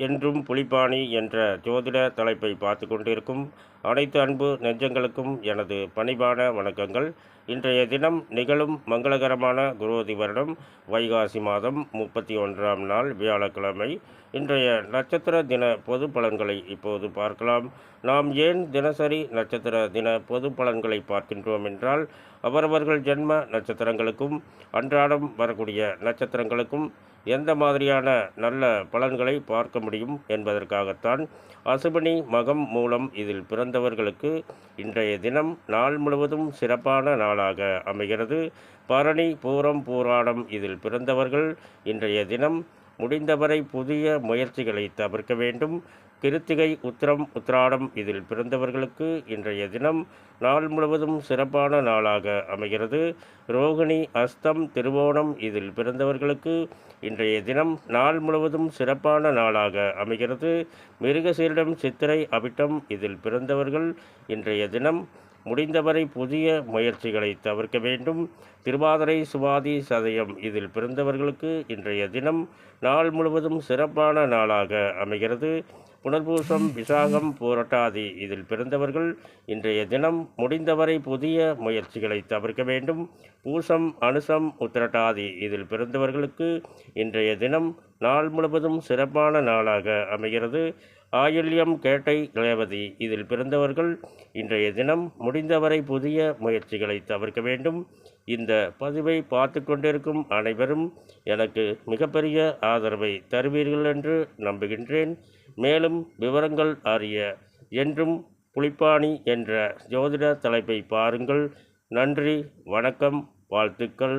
என்றும் புலிப்பாணி என்ற ஜோதிட தலைப்பை பார்த்து கொண்டிருக்கும் அனைத்து அன்பு நெஞ்சங்களுக்கும் எனது பணிவான வணக்கங்கள். இன்றைய தினம் நிகழும் மங்களகரமான குரோதி வருடம் வைகாசி மாதம் 31ஆம் நாள் வியாழக்கிழமை. இன்றைய நட்சத்திர தின பொது பலன்களை இப்போது பார்க்கலாம். நாம் ஏன் தினசரி நட்சத்திர தின பொது பலன்களை பார்க்கின்றோம் என்றால், அவரவர்கள் ஜென்ம நட்சத்திரங்களுக்கும் அன்றாடம் வரக்கூடிய நட்சத்திரங்களுக்கும் எந்த மாதிரியான நல்ல பலன்களை பார்க்க முடியும் என்பதற்காகத்தான். அசுபனி மகம் மூலம் இதில் பிறந்தவர்களுக்கு இன்றைய தினம் நாள் முழுவதும் சிறப்பான நாளாக அமைகிறது. பரணி பூரம் பூராடம் இதில் பிறந்தவர்கள் இன்றைய தினம் முடிந்தவரை புதிய முயற்சிகளை தவிர்க்க வேண்டும். கிருத்திகை உத்திரம் உத்திராடம் இதில் பிறந்தவர்களுக்கு இன்றைய தினம் நாள் முழுவதும் சிறப்பான நாளாக அமைகிறது. ரோகிணி அஸ்தம் திருவோணம் இதில் பிறந்தவர்களுக்கு இன்றைய தினம் நாள் முழுவதும் சிறப்பான நாளாக அமைகிறது. மிருகசீரிடம் சித்திரை அவிட்டம் இதில் பிறந்தவர்கள் இன்றைய தினம் முடிந்தவரை புதிய முயற்சிகளை தவிர்க்க வேண்டும். திருவாதிரை சுவாதி சதயம் இதில் பிறந்தவர்களுக்கு இன்றைய தினம் நாள் முழுவதும் சிறப்பான நாளாக அமைகிறது. புனர்பூசம் விசாகம் பூரட்டாதி இதில் பிறந்தவர்கள் இன்றைய தினம் முடிந்தவரை புதிய முயற்சிகளை தவிர்க்க வேண்டும். பூசம் அனுசம் உத்திரட்டாதி இதில் பிறந்தவர்களுக்கு இன்றைய தினம் நாள் முழுவதும் சிறப்பான நாளாக அமைகிறது. ஆயில்யம் கேட்டை ரேவதி இதில் பிறந்தவர்கள் இன்றைய தினம் முடிந்தவரை புதிய முயற்சிகளை தவிர்க்க வேண்டும். இந்த பதிவை பார்த்து கொண்டிருக்கும் அனைவரும் எனக்கு மிகப்பெரிய ஆதரவை தருவீர்கள் என்று நம்புகின்றேன். மேலும் விவரங்கள் அறிய என்றும் புலிப்பாணி என்ற ஜோதிட தலைப்பை பாருங்கள். நன்றி, வணக்கம், வாழ்த்துக்கள்.